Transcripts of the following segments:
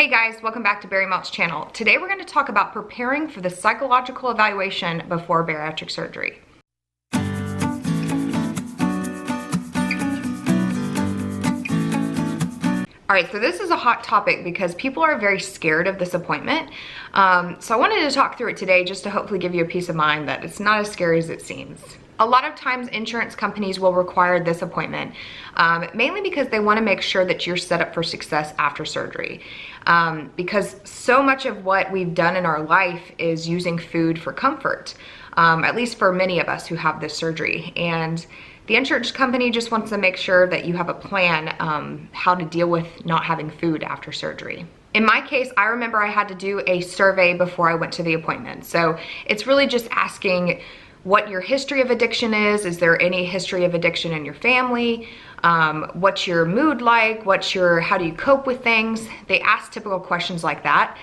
Hey guys, welcome back to Barry Mount's channel. Today we're going to talk about preparing for the psychological evaluation before bariatric surgery. All right, so this is a hot topic because people are very scared of this appointment. So I wanted to talk through it today just to hopefully give you a peace of mind that it's not as scary as it seems. A lot of times insurance companies will require this appointment, mainly because they want to make sure that you're set up for success after surgery. Because so much of what we've done in our life is using food for comfort, at least for many of us who have this surgery. And the insurance company just wants to make sure that you have a plan how to deal with not having food after surgery. In my case, I remember I had to do a survey before I went to the appointment. So it's really just asking what your history of addiction is. Is there any history of addiction in your family? What's your mood like? How do you cope with things? They ask typical questions like that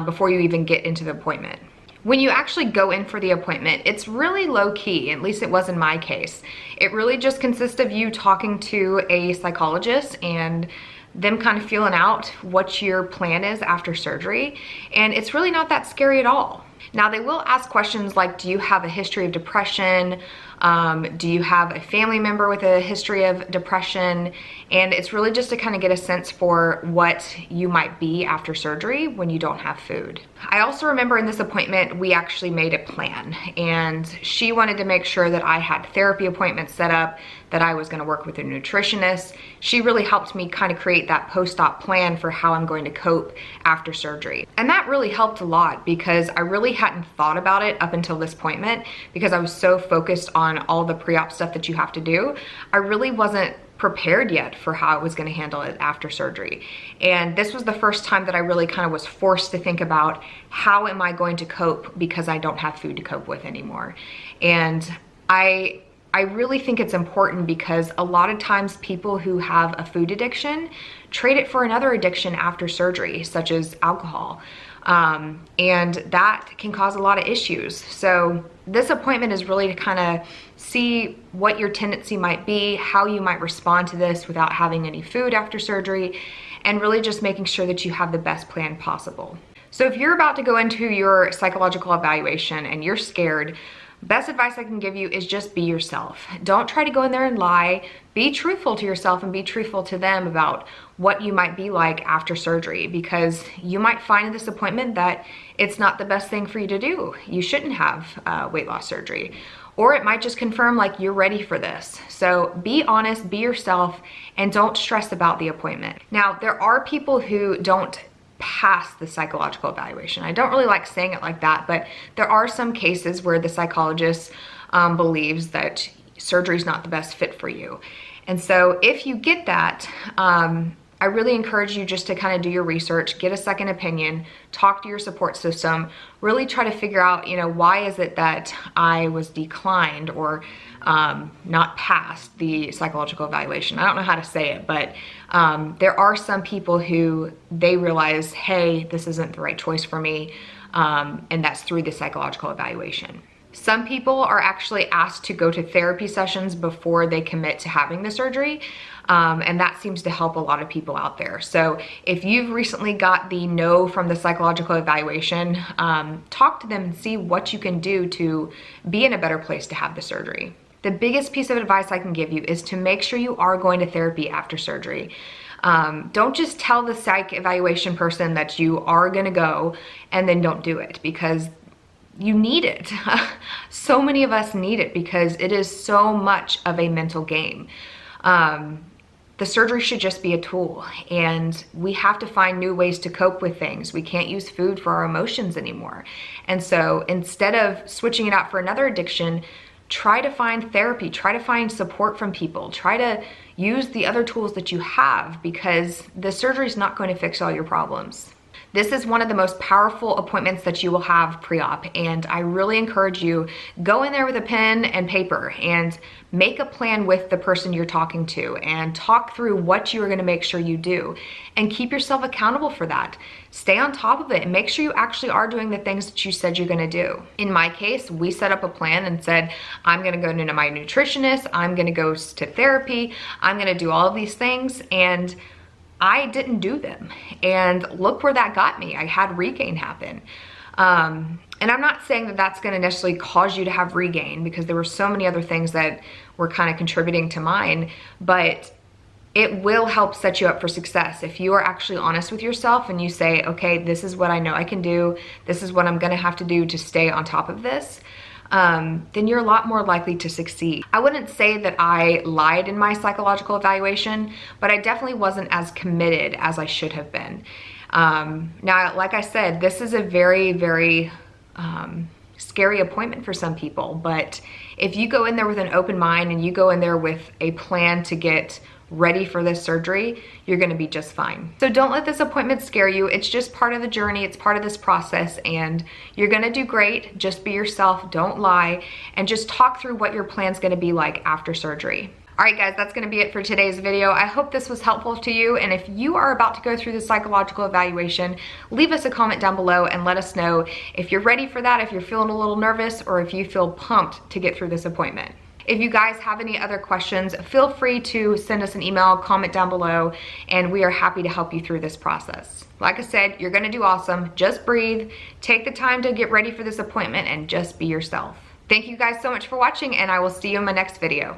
before you even get into the appointment. When you actually go in for the appointment, it's really low key, at least it was in my case. It really just consists of you talking to a psychologist and them kind of feeling out what your plan is after surgery. And it's really not that scary at all. Now, they will ask questions like, do you have a history of depression? Do you have a family member with a history of depression? And it's really just to kind of get a sense for what you might be after surgery when you don't have food. I also remember in this appointment, we actually made a plan, and she wanted to make sure that I had therapy appointments set up, that I was going to work with a nutritionist. She really helped me kind of create that post-op plan for how I'm going to cope after surgery. And that really helped a lot because I really hadn't thought about it up until this appointment because I was so focused on all the pre-op stuff that you have to do. I really wasn't prepared yet for how I was going to handle it after surgery. And this was the first time that I really kind of was forced to think about how am I going to cope because I don't have food to cope with anymore. And I really think it's important because a lot of times people who have a food addiction trade it for another addiction after surgery, such as alcohol. And that can cause a lot of issues. So this appointment is really to kind of see what your tendency might be, how you might respond to this without having any food after surgery, and really just making sure that you have the best plan possible. So if you're about to go into your psychological evaluation and you're scared, best advice I can give you is just be yourself. Don't try to go in there and lie. Be truthful to yourself and be truthful to them about what you might be like after surgery, because you might find in this appointment that it's not the best thing for you to do. You shouldn't have weight loss surgery. Or it might just confirm like you're ready for this. So be honest, be yourself, and don't stress about the appointment. Now, there are people who don't pass the psychological evaluation. I don't really like saying it like that, but there are some cases where the psychologist believes that surgery is not the best fit for you. And so if you get that, I really encourage you just to kind of do your research, get a second opinion, talk to your support system, really try to figure out, why is it that I was declined or not passed the psychological evaluation. I don't know how to say it, but there are some people who they realize, hey, this isn't the right choice for me, and that's through the psychological evaluation. Some people are actually asked to go to therapy sessions before they commit to having the surgery, and that seems to help a lot of people out there. So if you've recently got the no from the psychological evaluation, talk to them and see what you can do to be in a better place to have the surgery. The biggest piece of advice I can give you is to make sure you are going to therapy after surgery. Don't just tell the psych evaluation person that you are going to go and then don't do it, because you need it. So many of us need it because it is so much of a mental game. The surgery should just be a tool, and we have to find new ways to cope with things. We can't use food for our emotions anymore. And so instead of switching it out for another addiction, try to find therapy, try to find support from people, try to use the other tools that you have, because the surgery is not going to fix all your problems. This is one of the most powerful appointments that you will have pre-op, and I really encourage you, go in there with a pen and paper and make a plan with the person you're talking to and talk through what you're gonna make sure you do, and keep yourself accountable for that. Stay on top of it and make sure you actually are doing the things that you said you're gonna do. In my case, we set up a plan and said, I'm gonna go to my nutritionist, I'm gonna go to therapy, I'm gonna do all of these things, and I didn't do them. And look where that got me. I had regain happen. And I'm not saying that that's going to necessarily cause you to have regain, because there were so many other things that were kind of contributing to mine, but it will help set you up for success. If you are actually honest with yourself and you say, okay, this is what I know I can do, this is what I'm gonna have to do to stay on top of this, then you're a lot more likely to succeed. I wouldn't say that I lied in my psychological evaluation, but I definitely wasn't as committed as I should have been. Now, like I said, this is a very, very scary appointment for some people, but if you go in there with an open mind and you go in there with a plan to get ready for this surgery, you're gonna be just fine. So don't let this appointment scare you. It's just part of the journey. It's part of this process, and you're gonna do great. Just be yourself, don't lie, and just talk through what your plan's gonna be like after surgery. All right, guys, that's gonna be it for today's video. I hope this was helpful to you, and if you are about to go through the psychological evaluation, leave us a comment down below and let us know if you're ready for that, if you're feeling a little nervous, or if you feel pumped to get through this appointment. If you guys have any other questions, feel free to send us an email, comment down below, and we are happy to help you through this process. Like I said, you're gonna do awesome. Just breathe, take the time to get ready for this appointment, and just be yourself. Thank you guys so much for watching, and I will see you in my next video.